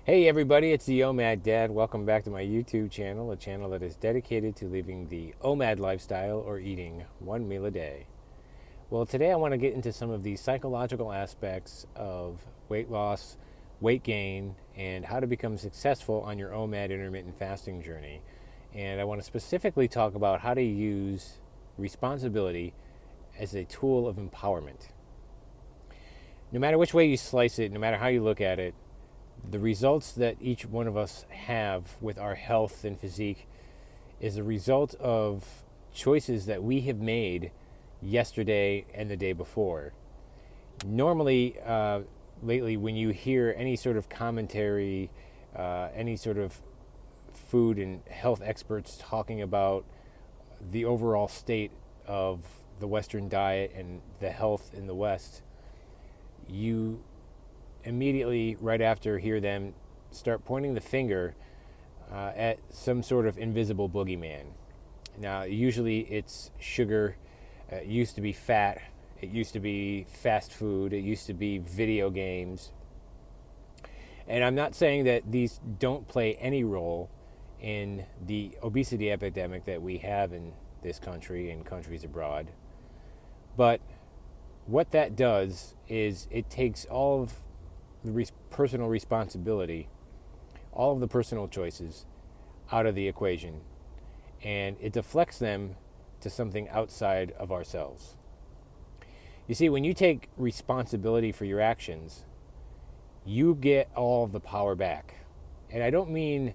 Hey everybody, it's the OMAD Dad. Welcome back to my YouTube channel, a channel that is dedicated to living the OMAD lifestyle or eating one meal a day. Well, today I want to get into some of the psychological aspects of weight loss, weight gain, and how to become successful on your OMAD intermittent fasting journey. And I want to specifically talk about how to use responsibility as a tool of empowerment. No matter which way you slice it, no matter how you look at it, the results that each one of us have with our health and physique is a result of choices that we have made yesterday and the day before. Normally, lately, when you hear any sort of commentary, any sort of food and health experts talking about the overall state of the Western diet and the health in the West, you immediately, right after, hear them start pointing the finger at some sort of invisible boogeyman. Now, usually it's sugar. It used to be fat. It used to be fast food. It used to be video games. And I'm not saying that these don't play any role in the obesity epidemic that we have in this country and countries abroad. But what that does is it takes all of the personal responsibility, all of the personal choices out of the equation, and it deflects them to something outside of ourselves. You see, when you take responsibility for your actions, you get all of the power back. And I don't mean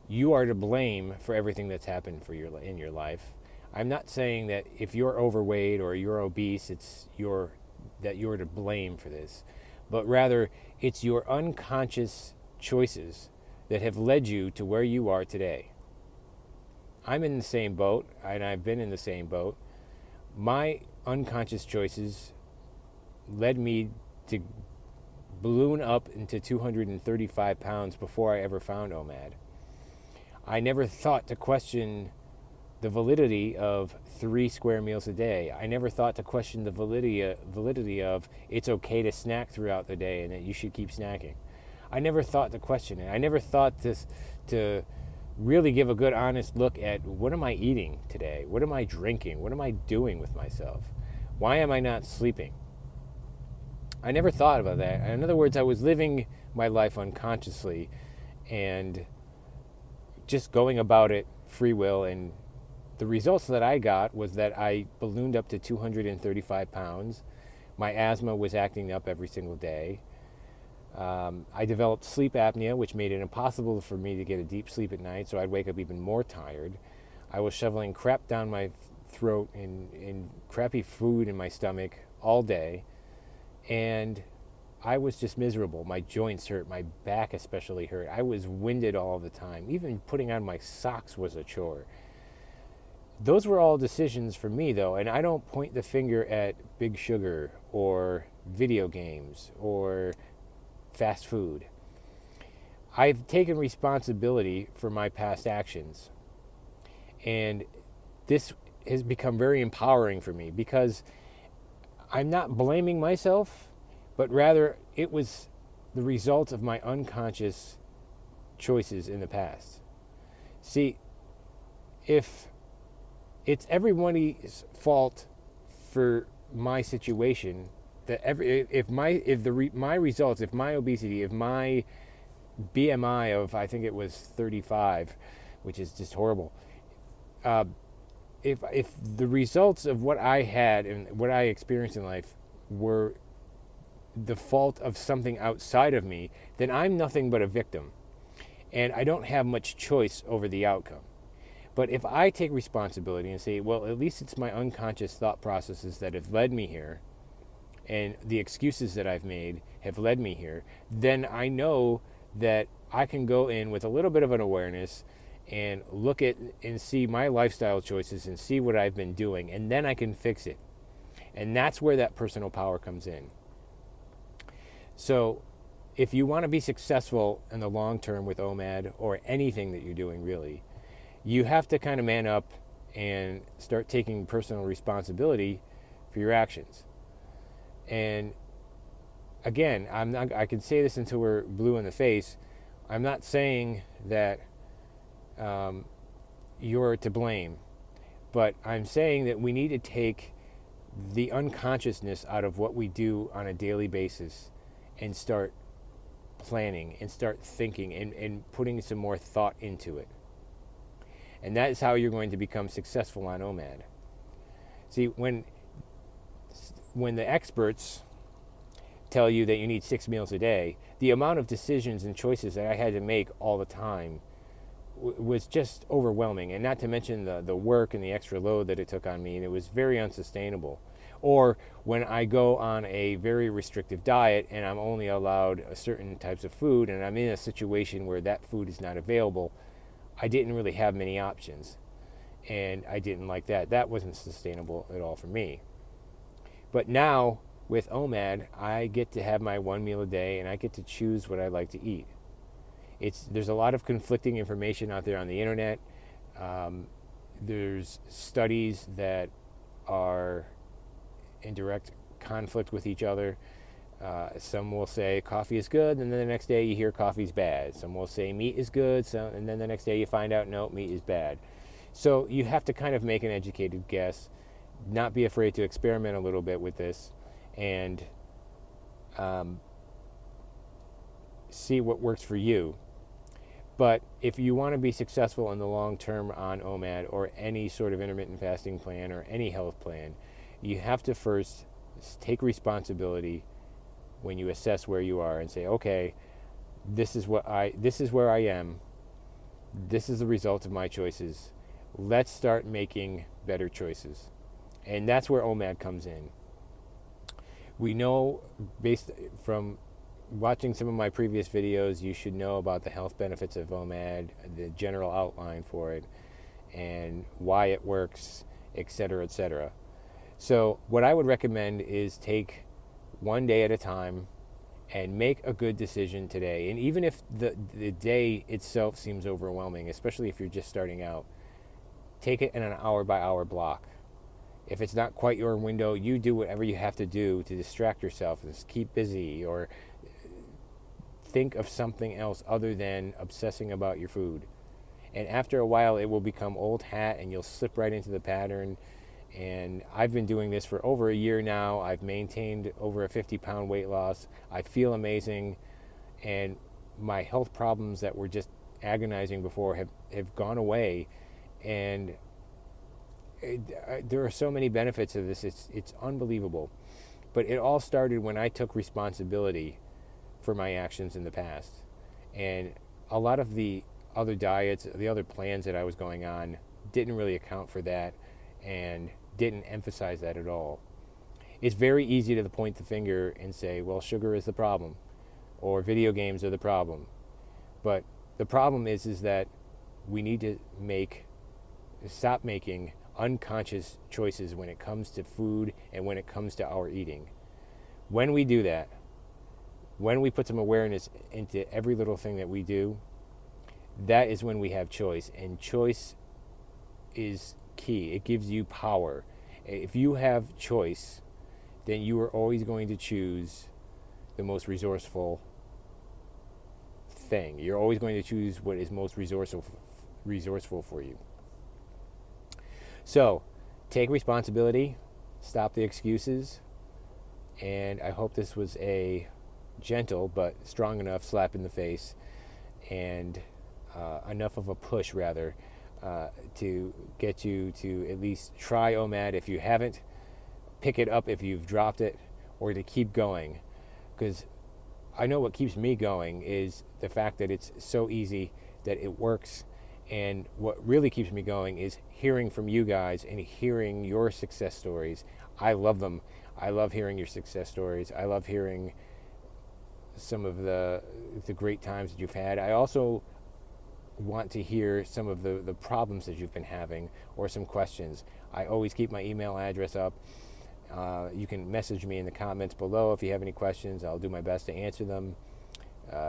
you are to blame for everything that's happened in your life. I'm not saying that if you're overweight or you're obese, that you're to blame for this, but rather it's your unconscious choices that have led you to where you are today. I'm in the same boat, and I've been in the same boat. My unconscious choices led me to balloon up into 235 pounds before I ever found OMAD. I never thought to question the validity of 3 square meals a day. I never thought to question the validity of it's okay to snack throughout the day and that you should keep snacking. I never thought to question it. I never thought to really give a good, honest look at what am I eating today? What am I drinking? What am I doing with myself? Why am I not sleeping? I never thought about that. In other words, I was living my life unconsciously and just going about it free will, and the results that I got was that I ballooned up to 235 pounds. My asthma was acting up every single day. I developed sleep apnea, which made it impossible for me to get a deep sleep at night, so I'd wake up even more tired. I was shoveling crap down my throat and crappy food in my stomach all day, and I was just miserable. My joints hurt, my back especially hurt. I was winded all the time. Even putting on my socks was a chore. Those were all decisions for me, though, and I don't point the finger at Big Sugar or video games or fast food. I've taken responsibility for my past actions, and this has become very empowering for me because I'm not blaming myself, but rather it was the result of my unconscious choices in the past. See, if it's everybody's fault for my situation, that my results, if my obesity, if my BMI of, I think it was 35, which is just horrible, if the results of what I had and what I experienced in life were the fault of something outside of me, then I'm nothing but a victim, and I don't have much choice over the outcome. But if I take responsibility and say, well, at least it's my unconscious thought processes that have led me here, and the excuses that I've made have led me here, then I know that I can go in with a little bit of an awareness and look at and see my lifestyle choices and see what I've been doing, and then I can fix it. And that's where that personal power comes in. So if you want to be successful in the long term with OMAD or anything that you're doing really, you have to kind of man up and start taking personal responsibility for your actions. And again, I can say this until we're blue in the face. I'm not saying that you're to blame, but I'm saying that we need to take the unconsciousness out of what we do on a daily basis and start planning and start thinking and putting some more thought into it. And that is how you're going to become successful on OMAD. See, when the experts tell you that you need 6 meals a day, the amount of decisions and choices that I had to make all the time was just overwhelming, and not to mention the work and the extra load that it took on me, and it was very unsustainable. Or when I go on a very restrictive diet and I'm only allowed certain types of food, and I'm in a situation where that food is not available, I didn't really have many options, and I didn't like that. That wasn't sustainable at all for me. But now with OMAD, I get to have my 1 meal a day, and I get to choose what I like to eat. There's a lot of conflicting information out there on the internet. There's studies that are in direct conflict with each other. Some will say coffee is good, and then the next day you hear coffee's bad. Some will say meat is good, and then the next day you find out, no, meat is bad. So you have to kind of make an educated guess, not be afraid to experiment a little bit with this, and see what works for you. But if you want to be successful in the long term on OMAD or any sort of intermittent fasting plan or any health plan, you have to first take responsibility when you assess where you are and say, okay, this is where I am. This is the result of my choices. Let's start making better choices. And that's where OMAD comes in. We know, based from watching some of my previous videos, you should know about the health benefits of OMAD, the general outline for it, and why it works, etc., etc. So what I would recommend is take one day at a time and make a good decision today. And even if the day itself seems overwhelming, especially if you're just starting out, take it in an hour-by-hour block. If it's not quite your window, you do whatever you have to do to distract yourself, just keep busy, or think of something else other than obsessing about your food. And after a while, it will become old hat and you'll slip right into the pattern. And I've been doing this for over a year now. I've maintained over a 50-pound weight loss. I feel amazing. And my health problems that were just agonizing before have gone away. And there are so many benefits of this. It's unbelievable. But it all started when I took responsibility for my actions in the past. And a lot of the other diets, the other plans that I was going on didn't really account for that and didn't emphasize that at all. It's very easy to point the finger and say, well, sugar is the problem, or video games are the problem. But the problem is that we need to stop making unconscious choices when it comes to food and when it comes to our eating. When we do that, when we put some awareness into every little thing that we do, that is when we have choice. And choice is key. It gives you power. If you have choice, then you are always going to choose the most resourceful thing. You're always going to choose what is most resourceful for you. So, take responsibility, stop the excuses, and I hope this was a gentle but strong enough slap in the face, and enough of a push, rather, to get you to at least try OMAD if you haven't, pick it up if you've dropped it, or to keep going. Because I know what keeps me going is the fact that it's so easy, that it works. And what really keeps me going is hearing from you guys and hearing your success stories. I love them. I love hearing your success stories. I love hearing some of the great times that you've had. I also want to hear some of the problems that you've been having, or some questions. I always keep my email address up. You can message me in the comments below if you have any questions. I'll do my best to answer them.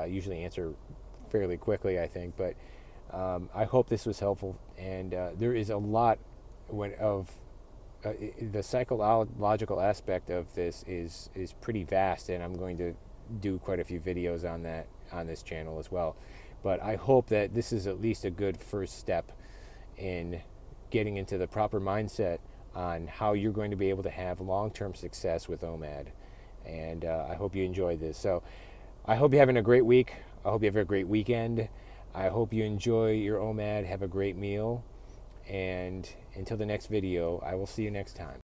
Usually answer fairly quickly, I think, but I hope this was helpful. And there is a lot of the psychological aspect of this is pretty vast, and I'm going to do quite a few videos on that on this channel as well. But I hope that this is at least a good first step in getting into the proper mindset on how you're going to be able to have long-term success with OMAD. And I hope you enjoyed this. So I hope you're having a great week. I hope you have a great weekend. I hope you enjoy your OMAD. Have a great meal. And until the next video, I will see you next time.